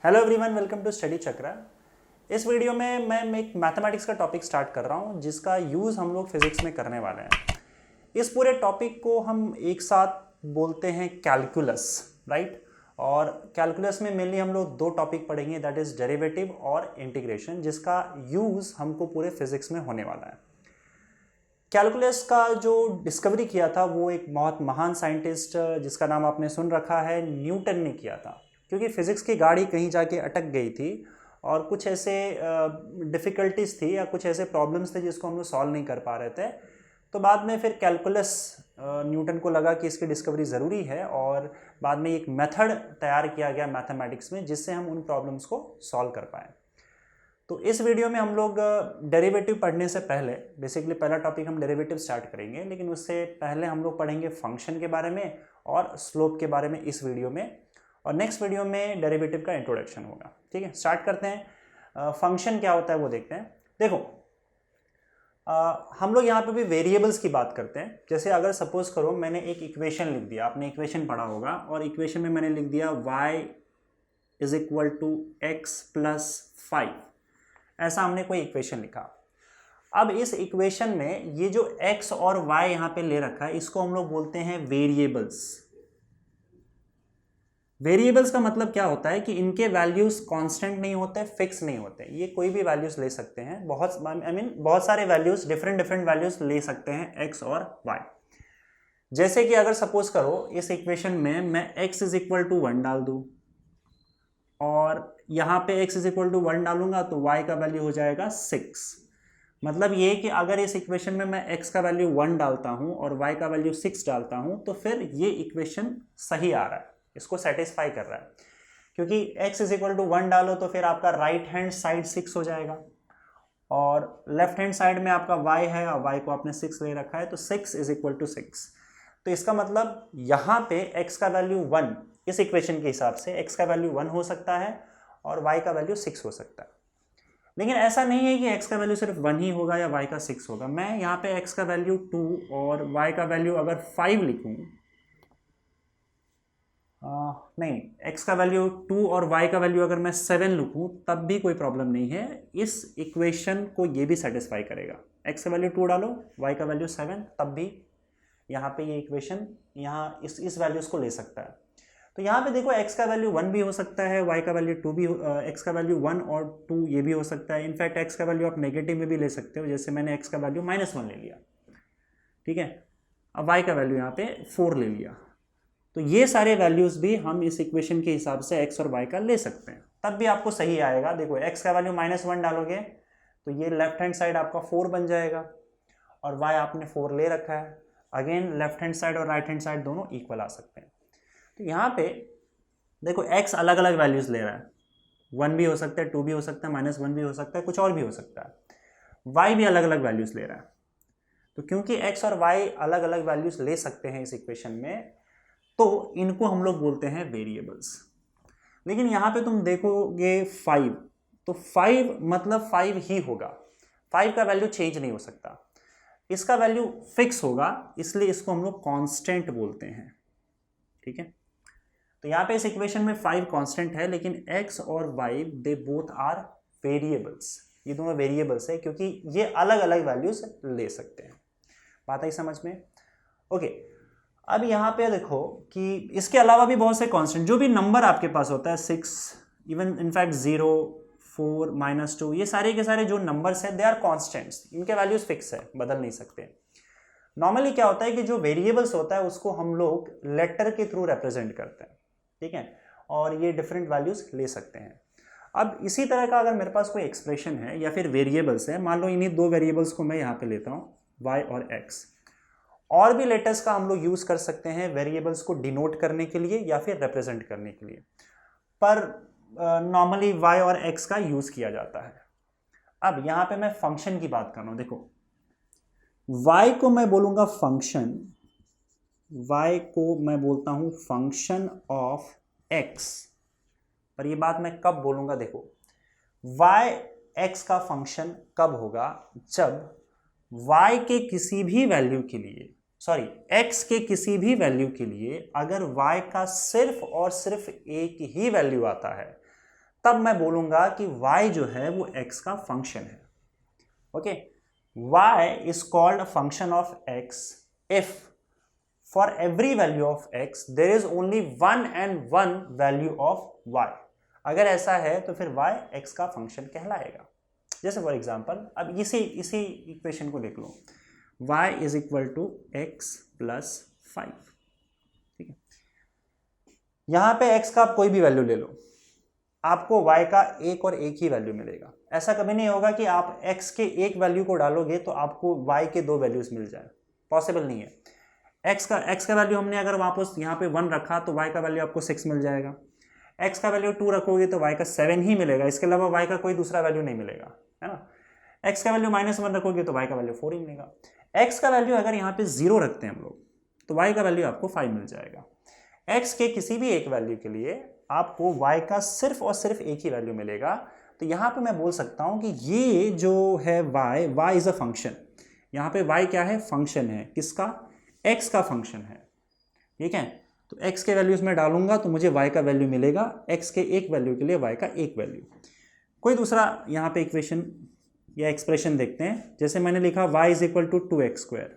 Hello everyone, welcome to study Chakra. इस video में मैं एक मैथमेटिक्स का टॉपिक स्टार्ट कर रहा हूँ जिसका यूज़ हम लोग फिजिक्स में करने वाले हैं। इस पूरे टॉपिक को हम एक साथ बोलते हैं कैलकुलस, राइट। और कैलकुलस में मेनली हम लोग दो टॉपिक पढ़ेंगे, दैट इज़ डेरिवेटिव और इंटीग्रेशन, जिसका यूज़ हमको पूरे फिजिक्स में होने वाला है। कैलकुलस का जो डिस्कवरी किया था वो एक बहुत महान साइंटिस्ट जिसका नाम आपने सुन रखा है, न्यूटन ने किया था। क्योंकि फिज़िक्स की गाड़ी कहीं जाके अटक गई थी और कुछ ऐसे डिफ़िकल्टीज थी या कुछ ऐसे प्रॉब्लम्स थे जिसको हम लोग सॉल्व नहीं कर पा रहे थे। तो बाद में फिर कैलकुलस न्यूटन को लगा कि इसकी डिस्कवरी ज़रूरी है और बाद में एक मेथड तैयार किया गया मैथमेटिक्स में जिससे हम उन प्रॉब्लम्स को सॉल्व कर पाएँ। तो इस वीडियो में हम लोग डेरिवेटिव पढ़ने से पहले, बेसिकली पहला टॉपिक हम डेरिवेटिव स्टार्ट करेंगे, लेकिन उससे पहले हम लोग पढ़ेंगे फंक्शन के बारे में और स्लोप के बारे में इस वीडियो में, और नेक्स्ट वीडियो में डेरिवेटिव का इंट्रोडक्शन होगा। ठीक है, स्टार्ट करते हैं। फंक्शन क्या होता है वो देखते हैं। देखो, हम लोग यहाँ पे भी वेरिएबल्स की बात करते हैं। जैसे अगर सपोज करो मैंने एक इक्वेशन लिख दिया, आपने इक्वेशन पढ़ा होगा, और इक्वेशन में मैंने लिख दिया y is equal to x plus 5, ऐसा हमने कोई इक्वेशन लिखा। अब इस इक्वेशन में ये जो x और y यहाँ पे ले रखा है, इसको हम लोग बोलते हैं वेरिएबल्स। वेरिएबल्स का मतलब क्या होता है कि इनके वैल्यूज कांस्टेंट नहीं होते, फिक्स नहीं होते। ये कोई भी वैल्यूज ले सकते हैं, बहुत सारे वैल्यूज, डिफरेंट वैल्यूज ले सकते हैं x और y। जैसे कि अगर सपोज करो इस इक्वेशन में मैं x इज इक्वल टू 1 डाल दूं और यहाँ पे x इज इक्वल टू 1 डालूंगा तो y का वैल्यू हो जाएगा 6। मतलब ये कि अगर इस इक्वेशन में मैं x का वैल्यू 1 डालता हूँ और y का वैल्यू 6 डालता हूँ तो फिर ये इक्वेशन सही आ रहा है, इसको सेटिस्फाई कर रहा है। क्योंकि x इज इक्वल टू 1 डालो तो फिर आपका राइट हैंड साइड 6 हो जाएगा और लेफ्ट हैंड साइड में आपका y है और y को आपने 6 ले रखा है, तो 6 इज इक्वल टू 6। तो इसका मतलब यहाँ पे x का वैल्यू 1, इस इक्वेशन के हिसाब से x का वैल्यू 1 हो सकता है और y का वैल्यू 6 हो सकता है। लेकिन ऐसा नहीं है कि x का वैल्यू सिर्फ 1 ही होगा या y का 6 होगा। मैं यहाँ पे x का वैल्यू 2 और y का वैल्यू अगर 5 लिखूँ, नहीं, x का वैल्यू 2 और y का वैल्यू अगर मैं 7 लिखूँ तब भी कोई प्रॉब्लम नहीं है। इस इक्वेशन को ये भी सेटिस्फाई करेगा। x का वैल्यू 2 डालो, y का वैल्यू 7, तब भी यहाँ पे ये इक्वेशन यहाँ इस वैल्यूज़ को ले सकता है। तो यहाँ पे देखो x का वैल्यू 1 भी हो सकता है, y का वैल्यू 2 भी, x का वैल्यू 1 और 2 ये भी हो सकता है। इनफैक्ट x का वैल्यू आप नेगेटिव में भी ले सकते हो, जैसे मैंने x का वैल्यू -1 ले लिया, ठीक है। अब y का वैल्यू यहाँ पे 4 ले लिया, तो ये सारे वैल्यूज़ भी हम इस इक्वेशन के हिसाब से x और y का ले सकते हैं, तब भी आपको सही आएगा। देखो x का वैल्यू -1 डालोगे तो ये लेफ्ट हैंड साइड आपका 4 बन जाएगा और y आपने 4 ले रखा है। अगेन लेफ्ट हैंड साइड और राइट हैंड साइड दोनों इक्वल आ सकते हैं। तो यहाँ पे देखो x अलग अलग वैल्यूज़ ले रहा है, 1 भी हो सकता है, 2 भी हो सकता है, -1 भी हो सकता है, कुछ और भी हो सकता है। y भी अलग अलग वैल्यूज़ ले रहा है। तो क्योंकि x और y अलग अलग वैल्यूज़ ले सकते हैं इस इक्वेशन में, तो इनको हम लोग बोलते हैं वेरिएबल्स। लेकिन यहाँ पे तुम देखोगे 5, तो 5 मतलब 5 ही होगा, 5 का वैल्यू चेंज नहीं हो सकता, इसका वैल्यू फिक्स होगा, इसलिए इसको हम लोग कांस्टेंट बोलते हैं, ठीक है। तो यहाँ पे इस इक्वेशन में 5 कांस्टेंट है, लेकिन x और y they both are variables. ये दोनों वेरिएबल्स है क्योंकि ये अलग अलग वैल्यूज ले सकते हैं। बात आई समझ में? ओके। अब यहाँ पे देखो कि इसके अलावा भी बहुत से कांस्टेंट, जो भी नंबर आपके पास होता है, 6, इवन इनफैक्ट 0, 4, -2, ये सारे के सारे जो नंबर्स हैं दे आर कांस्टेंट्स, इनके वैल्यूज फिक्स है, बदल नहीं सकते। नॉर्मली क्या होता है कि जो वेरिएबल्स होता है उसको हम लोग लेटर के थ्रू रिप्रेजेंट करते हैं, ठीक है, और ये डिफरेंट वैल्यूज ले सकते हैं। अब इसी तरह का अगर मेरे पास कोई एक्सप्रेशन है या फिर वेरिएबल्स है, मान लो इन्हीं दो वेरिएबल्स को मैं यहाँ पे लेता हूँ, y और x, और भी लेटर्स का हम लोग यूज कर सकते हैं वेरिएबल्स को डिनोट करने के लिए या फिर रिप्रेजेंट करने के लिए, पर नॉर्मली y और x का यूज किया जाता है। अब यहाँ पे मैं फंक्शन की बात कर रहा हूँ। देखो, y को मैं बोलूंगा फंक्शन, y को मैं बोलता हूं फंक्शन ऑफ x, पर ये बात मैं कब बोलूंगा? देखो, y x का फंक्शन कब होगा? जब y के किसी भी वैल्यू के लिए, सॉरी x के किसी भी वैल्यू के लिए अगर y का सिर्फ और सिर्फ एक ही वैल्यू आता है, तब मैं बोलूंगा कि y जो है वो x का फंक्शन है। Okay, y is called a function of x if for every value of x there is only one and one value of y। अगर ऐसा है तो फिर y x का फंक्शन कहलाएगा। जैसे फॉर एग्जांपल अब इसी इक्वेशन को देख लो, y is equal to x plus 5। ठीक है, यहां पे x का आप कोई भी वैल्यू ले लो, आपको y का एक और एक ही वैल्यू मिलेगा। ऐसा कभी नहीं होगा कि आप x के एक वैल्यू को डालोगे तो आपको y के दो वैल्यूज मिल जाए, पॉसिबल नहीं है। x का वैल्यू हमने अगर वापस यहाँ पे 1 रखा तो y का वैल्यू आपको 6 मिल जाएगा। x का वैल्यू 2 रखोगे तो y का 7 ही मिलेगा, इसके अलावा y का कोई दूसरा वैल्यू नहीं मिलेगा, है ना। x का वैल्यू -1 रखोगे तो y का वैल्यू 4 ही मिलेगा। x का वैल्यू अगर यहाँ पे 0 रखते हैं हम लोग तो y का वैल्यू आपको 5 मिल जाएगा। x के किसी भी एक वैल्यू के लिए आपको y का सिर्फ और सिर्फ एक ही वैल्यू मिलेगा। तो यहाँ पे मैं बोल सकता हूँ कि ये जो है y इज अ फंक्शन। यहाँ पे y क्या है, फंक्शन है, किसका, x का फंक्शन है। ठीक है, तो x के वैल्यूज में डालूंगा तो मुझे y का वैल्यू मिलेगा, x के एक वैल्यू के लिए y का एक वैल्यू। कोई दूसरा यहाँ पे इक्वेशन या एक्सप्रेशन देखते हैं। जैसे मैंने लिखा y is equal to 2x²।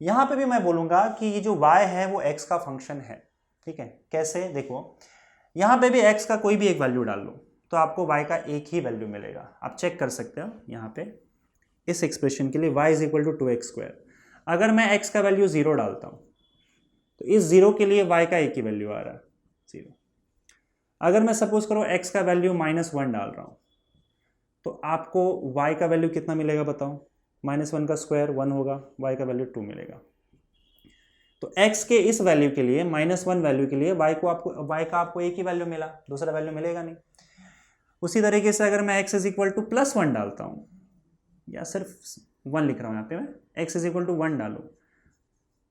यहां पे भी मैं बोलूंगा कि ये जो y है वो x का फंक्शन है। ठीक है, कैसे, देखो यहां पे भी x का कोई भी एक वैल्यू डाल लो तो आपको y का एक ही वैल्यू मिलेगा। आप चेक कर सकते हो यहाँ पे इस एक्सप्रेशन के लिए y is equal to 2x²। अगर मैं x का वैल्यू 0 डालता हूं तो इस 0 के लिए y का एक ही वैल्यू आ रहा है, 0। अगर मैं सपोज करो x का वैल्यू -1 डाल रहा हूं तो आपको y का वैल्यू कितना मिलेगा बताओ, -1 का स्क्वायर 1 होगा, y का वैल्यू 2 मिलेगा। तो x के इस वैल्यू के लिए -1 वैल्यू के लिए y का आपको एक ही वैल्यू मिला, दूसरा वैल्यू मिलेगा नहीं। उसी तरीके से अगर मैं x इज इक्वल टू +1 डालता हूं, या सिर्फ 1 लिख रहा हूं यहाँ पे मैं, x इज इक्वल टू 1 डालूं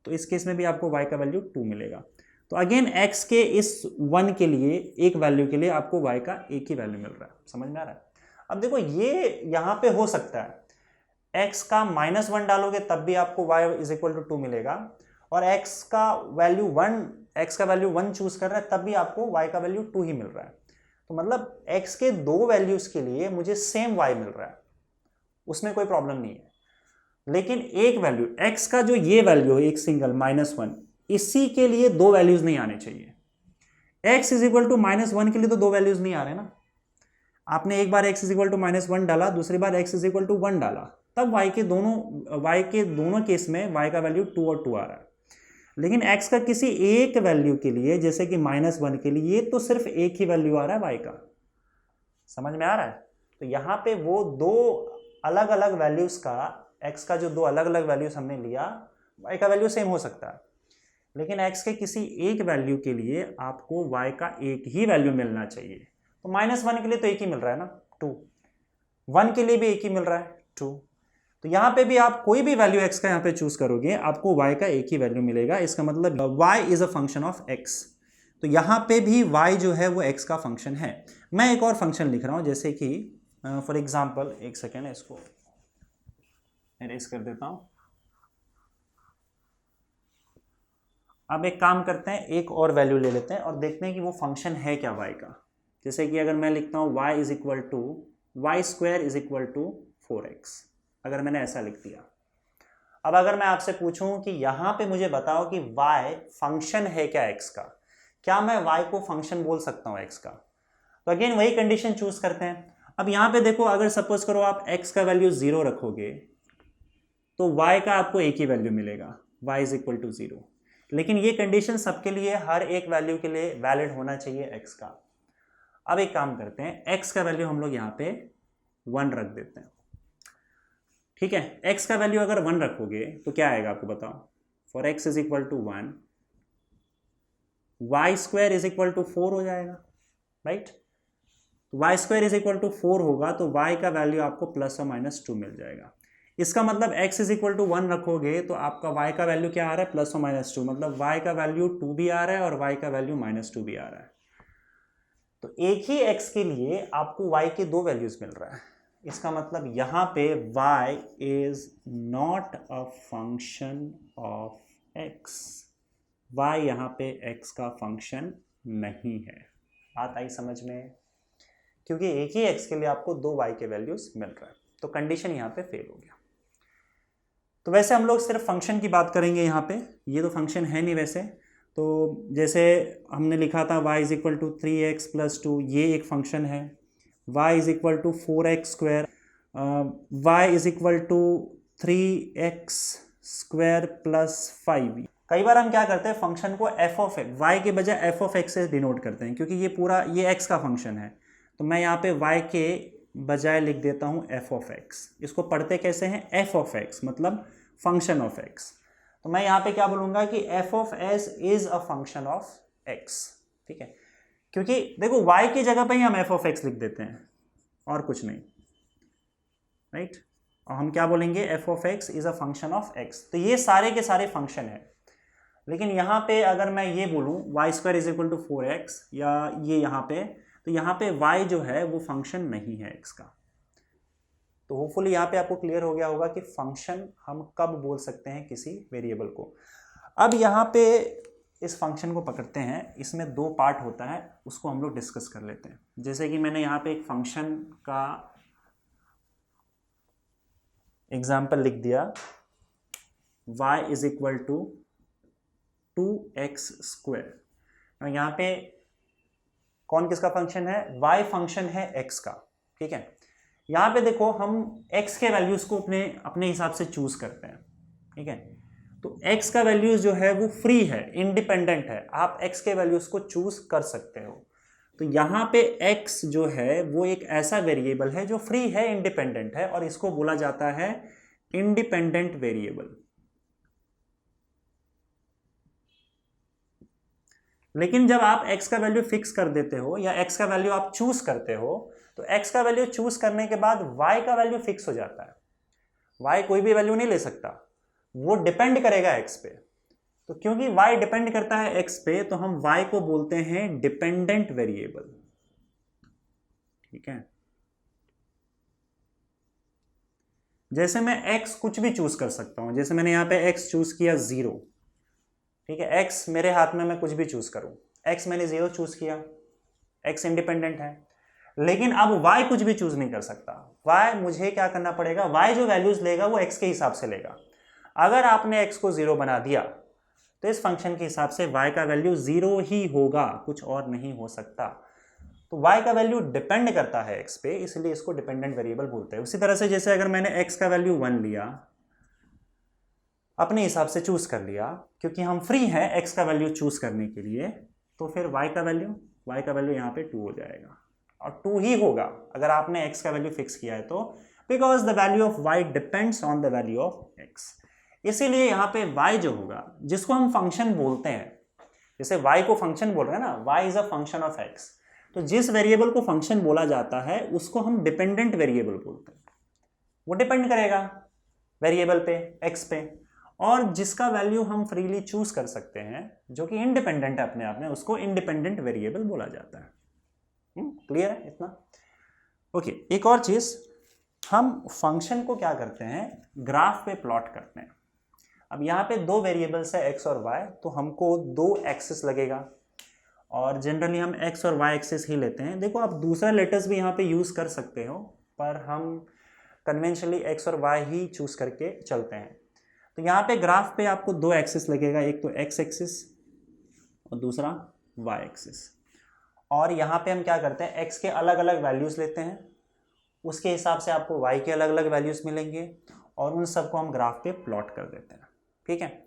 तो इस केस में भी आपको y का वैल्यू 2 मिलेगा। तो अगेन x के इस 1 के लिए एक वैल्यू के लिए आपको y का एक ही वैल्यू मिल रहा है। समझ में आ रहा है। अब देखो ये यहाँ पे हो सकता है x का -1 डालोगे तब भी आपको y इज इक्वल टू 2 मिलेगा, और x का वैल्यू 1 चूज कर रहा है तब भी आपको y का वैल्यू 2 ही मिल रहा है। तो मतलब x के दो वैल्यूज के लिए मुझे सेम y मिल रहा है, उसमें कोई प्रॉब्लम नहीं है। लेकिन एक वैल्यू x का जो ये वैल्यू है एक सिंगल -1, इसी के लिए दो वैल्यूज नहीं आने चाहिए। x इज इक्वल टू -1 के लिए तो दो वैल्यूज नहीं आ रहे ना। आपने एक बार x इज इक्वल टू -1 डाला, दूसरी बार x इज इक्वल टू 1 डाला, तब y के दोनों केस में y का वैल्यू 2 और 2 आ रहा है। लेकिन x का किसी एक वैल्यू के लिए जैसे कि -1 के लिए तो सिर्फ एक ही वैल्यू आ रहा है y का। समझ में आ रहा है। तो यहाँ पे वो दो अलग अलग वैल्यूज का, x का जो दो अलग अलग वैल्यूज हमने लिया, y का वैल्यू सेम हो सकता है, लेकिन x के किसी एक वैल्यू के लिए आपको y का एक ही वैल्यू मिलना चाहिए। तो -1 के लिए तो एक ही मिल रहा है ना, 2, 1 के लिए भी एक ही मिल रहा है, 2। तो यहां पे भी आप कोई भी वैल्यू x का यहां पे चूज करोगे आपको y का एक ही वैल्यू मिलेगा। इसका मतलब y is a function of x। तो यहां पे भी y जो है वो x का फंक्शन है। मैं एक और फंक्शन लिख रहा हूं, जैसे कि फॉर एग्जांपल, एक सेकेंड इसको इरेज कर देता हूं। अब एक काम करते हैं, एक और वैल्यू ले लेते हैं और देखते हैं कि वो फंक्शन है क्या y का। जैसे कि अगर मैं लिखता हूं y is equal to y² is equal to 4x, अगर मैंने ऐसा लिख दिया। अब अगर मैं आपसे पूछूं कि यहां पे मुझे बताओ कि y फंक्शन है क्या x का, क्या मैं y को फंक्शन बोल सकता हूं x का? तो अगेन वही कंडीशन चूज करते हैं। अब यहां पे देखो, अगर सपोज करो आप x का वैल्यू 0 रखोगे तो y का आपको एक ही वैल्यू मिलेगा, y इज इक्वल टू 0। लेकिन ये कंडीशन सबके लिए, हर एक वैल्यू के लिए वैलिड होना चाहिए x का। अब एक काम करते हैं, x का वैल्यू हम लोग यहाँ पे 1 रख देते हैं। ठीक है, x का वैल्यू अगर 1 रखोगे तो क्या आएगा आपको बताओ। For x is equal to 1, y² is equal to 4 हो जाएगा, right. y² is equal to 4 होगा तो y का वैल्यू आपको +or-2 मिल जाएगा। इसका मतलब x इज इक्वल टू 1 रखोगे तो आपका y का वैल्यू क्या आ रहा है, +or-2, मतलब y का वैल्यू 2 भी आ रहा है और y का वैल्यू -2 भी आ रहा है। तो एक ही x के लिए आपको y के दो वैल्यूज मिल रहा है। इसका मतलब यहां पे y is not a function of x, y यहां पे x का फंक्शन नहीं है। बात आई समझ में? क्योंकि एक ही x के लिए आपको 2 y के वैल्यूज मिल रहा है, तो कंडीशन यहाँ पे फेल हो गया। तो वैसे हम लोग सिर्फ फंक्शन की बात करेंगे यहाँ पे, ये तो फंक्शन है नहीं वैसे। तो जैसे हमने लिखा था y is equal to 3x plus 2, ये एक फंक्शन है। y is equal to 4x square, y is equal to 3x square plus 5। कई बार हम क्या करते हैं, फंक्शन को f ऑफ एक्स, y के बजाय f ऑफ एक्स से डिनोट करते हैं, क्योंकि ये पूरा ये x का फंक्शन है। तो मैं यहाँ पे y के बजाय लिख देता हूँ f ऑफ एक्स। इसको पढ़ते कैसे हैं, f ऑफ एक्स मतलब फंक्शन ऑफ x। तो मैं यहाँ पे क्या बोलूँगा कि f of s is a function of x, ठीक है। क्योंकि देखो y की जगह पे ही हम f ऑफ x लिख देते हैं और कुछ नहीं, राइट। और हम क्या बोलेंगे, f of x is a function of x। तो ये सारे के सारे फंक्शन है। लेकिन यहाँ पे अगर मैं ये बोलूँ y square is equal to 4x, या ये यहाँ पे, तो यहाँ पे y जो है वो फंक्शन नहीं है x का। तो होपफुली यहाँ पे आपको क्लियर हो गया होगा कि फंक्शन हम कब बोल सकते हैं किसी वेरिएबल को। अब यहाँ पे इस फंक्शन को पकड़ते हैं, इसमें 2 पार्ट होता है, उसको हम लोग डिस्कस कर लेते हैं। जैसे कि मैंने यहाँ पे एक फंक्शन का एग्जाम्पल लिख दिया, y is equal to 2x square. यहाँ पे कौन किसका फंक्शन है, y फंक्शन है x का, ठीक है। यहाँ पे देखो हम x के वैल्यूज को अपने हिसाब से चूज करते हैं, ठीक है। तो x का वैल्यूज जो है वो फ्री है, इंडिपेंडेंट है, आप x के वैल्यूज को चूज कर सकते हो। तो यहाँ पे x जो है वो एक ऐसा वेरिएबल है जो फ्री है, इंडिपेंडेंट है, और इसको बोला जाता है इंडिपेंडेंट वेरिएबल। लेकिन जब आप x का वैल्यू फिक्स कर देते हो या x का वैल्यू आप चूज करते हो, तो x का वैल्यू चूज करने के बाद y का वैल्यू फिक्स हो जाता है। y कोई भी वैल्यू नहीं ले सकता, वो डिपेंड करेगा x पे। तो क्योंकि y डिपेंड करता है x पे, तो हम y को बोलते हैं डिपेंडेंट वेरिएबल, ठीक है। जैसे मैं x कुछ भी चूज कर सकता हूं, जैसे मैंने यहां पे x चूज किया 0, ठीक है। x मेरे हाथ में, मैं कुछ भी चूज करूं, x मैंने 0 चूज किया, x इंडिपेंडेंट है। लेकिन अब y कुछ भी चूज नहीं कर सकता। y मुझे क्या करना पड़ेगा, y जो वैल्यूज लेगा वो x के हिसाब से लेगा। अगर आपने x को 0 बना दिया तो इस फंक्शन के हिसाब से y का वैल्यू 0 ही होगा, कुछ और नहीं हो सकता। तो y का वैल्यू डिपेंड करता है x पे, इसलिए इसको डिपेंडेंट वेरिएबल बोलते हैं। उसी तरह से जैसे अगर मैंने x का वैल्यू 1 लिया, अपने हिसाब से चूज कर लिया, क्योंकि हम फ्री हैं x का वैल्यू चूज करने के लिए, तो फिर y का वैल्यू यहाँ पे 2 हो जाएगा, और 2 ही होगा अगर आपने x का वैल्यू फिक्स किया है तो, because the value of y depends on the value of x। इसीलिए यहाँ पे y जो होगा, जिसको हम फंक्शन बोलते हैं, जैसे y को फंक्शन बोल रहे हैं ना, y is a function of x, तो जिस वेरिएबल को फंक्शन बोला जाता है उसको हम डिपेंडेंट वेरिएबल बोलते हैं। वो डिपेंड करेगा वेरिएबल पे, x पे, और जिसका वैल्यू हम फ्रीली चूज कर सकते हैं, जो कि इंडिपेंडेंट है अपने आप में, उसको इंडिपेंडेंट वेरिएबल बोला जाता है। क्लियर है इतना? ओके, एक और चीज, हम फंक्शन को क्या करते हैं, ग्राफ पे प्लॉट करते हैं। अब यहाँ पे 2 वेरिएबल्स है x और y, तो हमको 2 एक्सिस लगेगा, और जनरली हम x और y एक्सिस ही लेते हैं। देखो आप दूसरा लेटर्स भी यहाँ पे यूज कर सकते हो, पर हम कन्वेंशनली x और y ही चूज करके चलते हैं। तो यहाँ पे ग्राफ पे आपको 2 एक्सिस लगेगा, एक तो x एक्सिस और दूसरा y एक्सिस। और यहाँ पे हम क्या करते हैं, x के अलग अलग वैल्यूज लेते हैं, उसके हिसाब से आपको y के अलग अलग वैल्यूज मिलेंगे, और उन सबको हम ग्राफ पे प्लॉट कर देते हैं, ठीक है।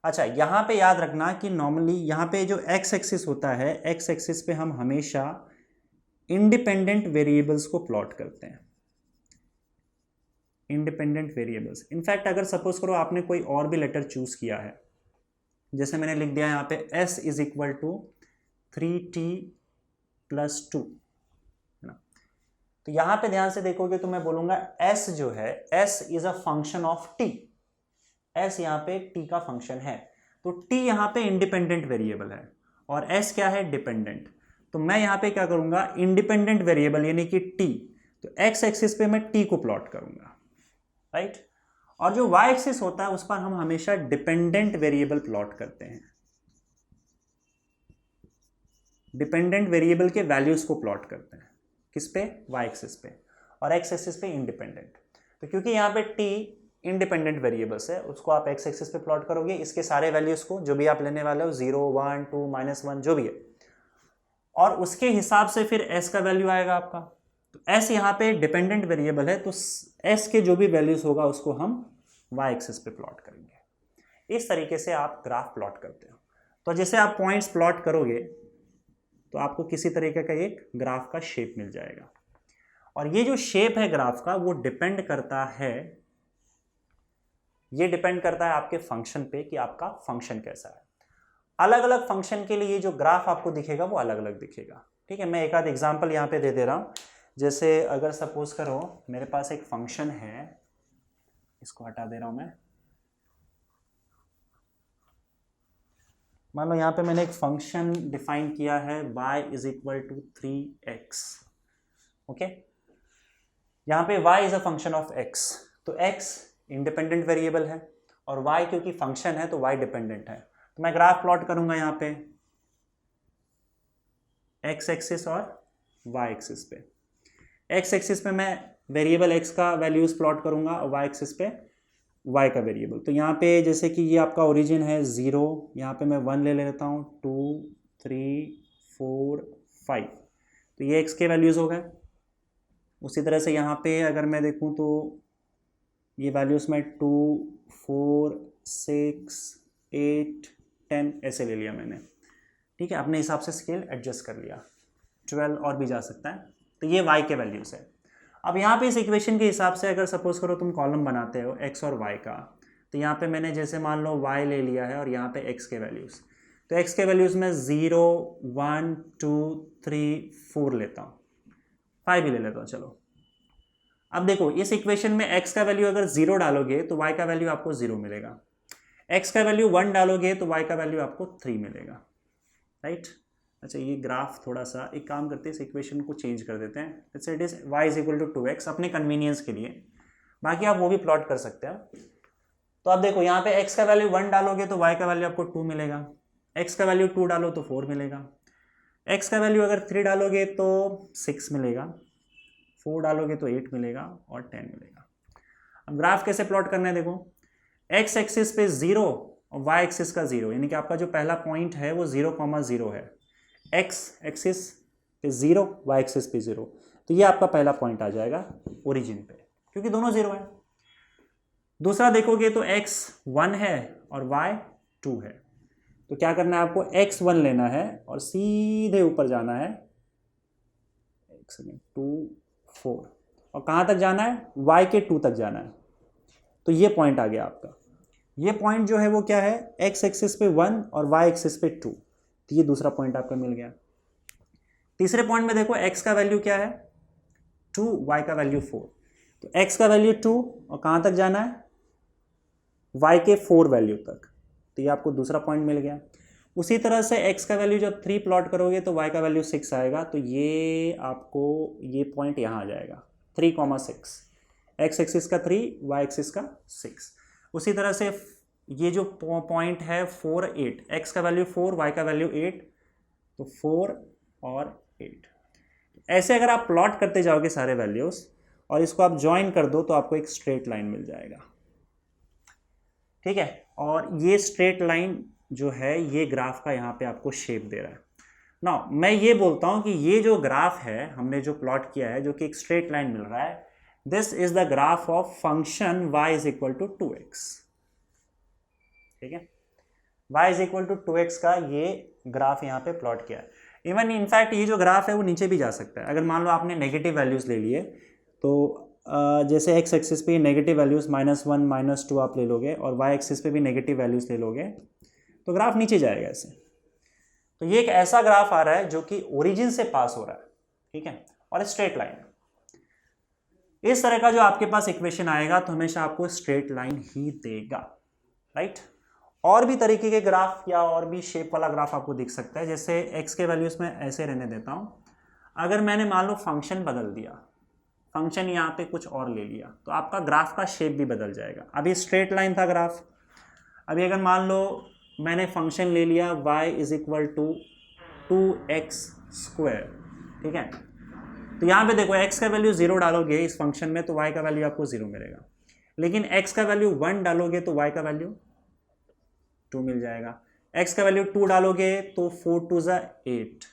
अच्छा, यहाँ पे याद रखना कि नॉर्मली यहाँ पे जो x एक्सिस होता है, x एक्सिस पे हम हमेशा इंडिपेंडेंट वेरिएबल्स को प्लॉट करते हैं, इंडिपेंडेंट वेरिएबल्स। इनफैक्ट अगर सपोज करो आपने कोई और भी लेटर चूज किया है, जैसे मैंने लिख दिया यहाँ पे s is equal to 3t plus 2, है ना। तो यहाँ पे ध्यान से देखोगे तो मैं बोलूंगा s जो है, s is a function of t, s यहाँ पे t का फंक्शन है, तो t यहाँ पे इंडिपेंडेंट वेरिएबल है और s क्या है, डिपेंडेंट। तो मैं यहाँ पे क्या करूंगा, इंडिपेंडेंट वेरिएबल यानी कि t, तो x एक्सिस पे मैं t को प्लॉट करूंगा, राइट। और जो y एक्सिस होता है उस पर हम हमेशा डिपेंडेंट वेरिएबल प्लॉट करते हैं। डिपेंडेंट वेरिएबल के वैल्यूज़ को प्लॉट करते हैं, किस पे, वाई एक्सिस पे, और एक्स एक्सिस पे इंडिपेंडेंट। तो क्योंकि यहाँ पे टी इंडिपेंडेंट वेरिएबल्स है, उसको आप एक्स एक्सिस पे प्लॉट करोगे, इसके सारे वैल्यूज़ को जो भी आप लेने वाले हो, 0 1 2 -1 जो भी है, और उसके हिसाब से फिर एस का वैल्यू आएगा आपका। तो एस यहाँ पे डिपेंडेंट वेरिएबल है, तो एस के जो भी वैल्यूज़ होगा उसको हम वाई एक्सिस पे प्लॉट करेंगे। इस तरीके से आप ग्राफ प्लॉट करते हो। तो जैसे आप पॉइंट्स प्लॉट करोगे तो आपको किसी तरीके का एक ग्राफ का शेप मिल जाएगा, और ये जो शेप है ग्राफ का वो डिपेंड करता है, ये डिपेंड करता है आपके फंक्शन पे कि आपका फंक्शन कैसा है। अलग अलग फंक्शन के लिए ये जो ग्राफ आपको दिखेगा वो अलग अलग दिखेगा। ठीक है, मैं एक आध एग्जांपल यहाँ पे दे दे रहा हूँ। जैसे अगर सपोज करो मेरे पास एक फंक्शन है, इसको हटा दे रहा हूँ मैं, मान लो यहाँ पे मैंने एक फंक्शन डिफाइन किया है y is equal to 3x। Okay, यहाँ पे y is a function of x, तो x इंडिपेंडेंट वेरिएबल है और y क्योंकि फंक्शन है तो y डिपेंडेंट है। तो मैं ग्राफ प्लॉट करूंगा यहाँ पे x एक्सिस और y एक्सिस पे। x एक्सिस पे मैं वेरिएबल x का वैल्यूज प्लॉट करूंगा और y एक्सिस पे y का वेरिएबल। तो यहाँ पे जैसे कि ये आपका ओरिजिन है 0, यहाँ पे मैं 1 ले लेता हूँ, 2 3 4 5, तो ये x के वैल्यूज़ हो गए। उसी तरह से यहाँ पे अगर मैं देखूँ तो ये वैल्यूज़ में 2 4 6 8 10 ऐसे ले लिया मैंने। ठीक है, अपने हिसाब से स्केल एडजस्ट कर लिया, 12 और भी जा सकता है। तो ये y के वैल्यूज़ है। अब यहाँ पे इस इक्वेशन के हिसाब से अगर सपोज करो तुम कॉलम बनाते हो x और y का, तो यहाँ पे मैंने जैसे मान लो y ले लिया है और यहाँ पे x के वैल्यूज़, तो x के वैल्यूज़ में 0 1 2 3 4 लेता हूँ, 5 भी ले लेता हूँ। चलो अब देखो इस इक्वेशन में x का वैल्यू अगर 0 डालोगे तो y का वैल्यू आपको 0 मिलेगा, x का वैल्यू 1 डालोगे तो y का वैल्यू आपको 3 मिलेगा, राइट। अच्छा, ये ग्राफ थोड़ा सा एक काम करते हैं, इस इक्वेशन को चेंज कर देते हैं। जैसे it is y is equal to 2x अपने कन्वीनियंस के लिए, बाकी आप वो भी प्लॉट कर सकते हैं। तो आप देखो यहाँ पे x का वैल्यू 1 डालोगे तो y का वैल्यू आपको 2 मिलेगा, x का वैल्यू 2 डालो तो 4 मिलेगा, x का वैल्यू अगर 3 डालोगे तो 6 मिलेगा, 4 डालोगे तो 8 मिलेगा और 10 मिलेगा। अब ग्राफ कैसे प्लॉट करना है, देखो x एक्सिस पे 0 और y एक्सिस का 0, यानी कि आपका जो पहला पॉइंट है वो 0,0 है, x एक्सिस पे 0 y एक्सिस पे 0, तो ये आपका पहला पॉइंट आ जाएगा ओरिजिन पे, क्योंकि दोनों 0 है। दूसरा देखोगे तो x 1 है और y 2 है, तो क्या करना है आपको, x 1 लेना है और सीधे ऊपर जाना है, 2 4, और कहाँ तक जाना है, y के 2 तक जाना है। तो ये पॉइंट आ गया आपका। ये पॉइंट जो है वो क्या है, x एक्सिस पे 1 और y एक्सिस पे 2, तो ये दूसरा पॉइंट आपका मिल गया। तीसरे पॉइंट में देखो x का वैल्यू क्या है 2, y का वैल्यू 4, तो x का वैल्यू 2 और कहाँ तक जाना है, y के 4 वैल्यू तक, तो ये आपको दूसरा पॉइंट मिल गया। उसी तरह से x का वैल्यू जब 3 प्लॉट करोगे तो y का वैल्यू 6 आएगा, तो ये आपको ये पॉइंट यहाँ आ जाएगा 3,6, x एक्सिस का 3 y एक्सिस का 6। उसी तरह से ये जो पॉइंट है 4 8, x का वैल्यू 4 y का वैल्यू 8, तो 4 और 8। ऐसे अगर आप प्लॉट करते जाओगे सारे वैल्यूज और इसको आप ज्वाइन कर दो तो आपको एक स्ट्रेट लाइन मिल जाएगा। ठीक है, और ये स्ट्रेट लाइन जो है ये ग्राफ का यहाँ पे आपको शेप दे रहा है। नाउ मैं ये बोलता हूँ कि ये जो ग्राफ है हमने जो प्लॉट किया है जो कि एक स्ट्रेट लाइन मिल रहा है, this is the graph of function y is equal to 2x। ठीक है, y is equal to 2x का ये ग्राफ यहाँ पे प्लॉट किया है। इवन इनफैक्ट ये जो ग्राफ है वो नीचे भी जा सकता है। अगर मान लो आपने नेगेटिव वैल्यूज ले लिए तो जैसे x एक्सिस पे नेगेटिव वैल्यूज -1 -2 आप ले लोगे और y एक्सिस पे भी नेगेटिव वैल्यूज ले लोगे तो ग्राफ नीचे जाएगा ऐसे। तो ये एक ऐसा ग्राफ आ रहा है जो कि ओरिजिन से पास हो रहा है, ठीक है, और स्ट्रेट लाइन। इस तरह का जो आपके पास इक्वेशन आएगा तो हमेशा आपको स्ट्रेट लाइन ही देगा, राइट। और भी तरीके के ग्राफ या और भी शेप वाला ग्राफ आपको दिख सकता है। जैसे x के वैल्यूज में ऐसे रहने देता हूँ, अगर मैंने मान लो फंक्शन बदल दिया, फंक्शन यहाँ पे कुछ और ले लिया, तो आपका ग्राफ का शेप भी बदल जाएगा। अभी स्ट्रेट लाइन था ग्राफ, अभी अगर मान लो मैंने फंक्शन ले लिया y is equal to 2x²। ठीक है, तो यहाँ पे देखो x का वैल्यू 0 डालोगे इस फंक्शन में तो y का वैल्यू आपको 0 मिलेगा, लेकिन x का वैल्यू 1 डालोगे तो y का वैल्यू 2 मिल जाएगा। x का वैल्यू 2 डालोगे तो 4 2 ज़ा 8,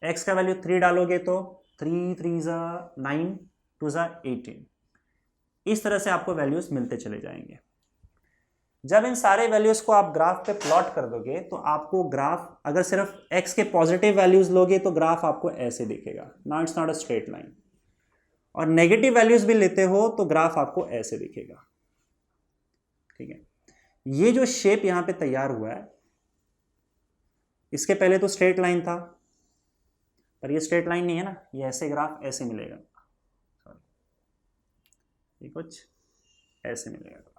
x का वैल्यू 3 डालोगे तो 3 3 ज़ा 9 2 ज़ा 18। इस तरह से आपको वैल्यूज मिलते चले जाएंगे। जब इन सारे वैल्यूज को आप ग्राफ पे प्लॉट कर दोगे तो आपको ग्राफ, अगर सिर्फ x के पॉजिटिव वैल्यूज लोगे तो ग्राफ आपको ऐसे दिखेगा, now it's not a straight line. और नेगेटिव वैल्यूज भी लेते हो तो ग्राफ आपको ऐसे दिखेगा। ठीक है, ये जो शेप यहां पे तैयार हुआ है, इसके पहले तो स्ट्रेट लाइन था, पर ये स्ट्रेट लाइन नहीं है ना, ये ऐसे ग्राफ ऐसे मिलेगा, ये कुछ ऐसे मिलेगा ग्राफ।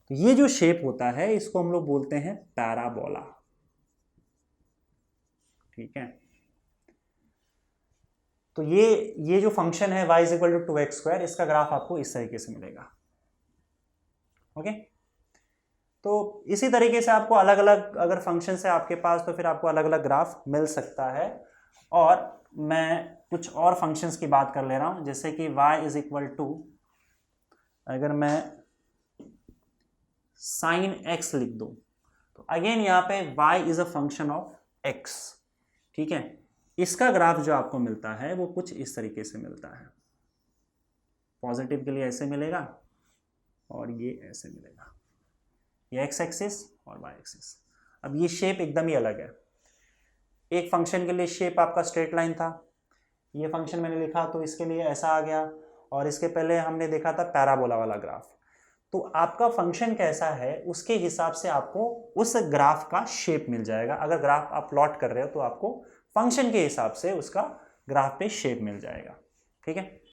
तो ये जो शेप होता है इसको हम लोग बोलते हैं पैराबोला। ठीक है, तो ये जो फंक्शन है y = 2x², इसका ग्राफ आपको इस तरीके से मिलेगा। ओके, तो इसी तरीके से आपको अलग अलग अगर फंक्शन है आपके पास तो फिर आपको अलग अलग ग्राफ मिल सकता है। और मैं कुछ और फंक्शंस की बात कर ले रहा हूं, जैसे कि y = अगर मैं sin x लिख दूं तो अगेन यहां पे y is a function of x। ठीक है, इसका ग्राफ जो आपको मिलता है वो कुछ इस तरीके से मिलता है, पॉजिटिव के लिए ऐसे मिलेगा और ये ऐसे मिलेगा, ये एक्स एक्सिस और वाई एक्सिस। अब ये शेप एकदम ही अलग है। एक फंक्शन के लिए शेप आपका स्ट्रेट लाइन था, ये फंक्शन मैंने लिखा तो इसके लिए ऐसा आ गया, और इसके पहले हमने देखा था पैराबोला वाला ग्राफ। तो आपका फंक्शन कैसा है उसके हिसाब से आपको उस ग्राफ का शेप मिल जाएगा। अगर ग्राफ आप प्लॉट कर रहे हो तो आपको फंक्शन के हिसाब से उसका ग्राफ पे शेप मिल जाएगा। ठीक है,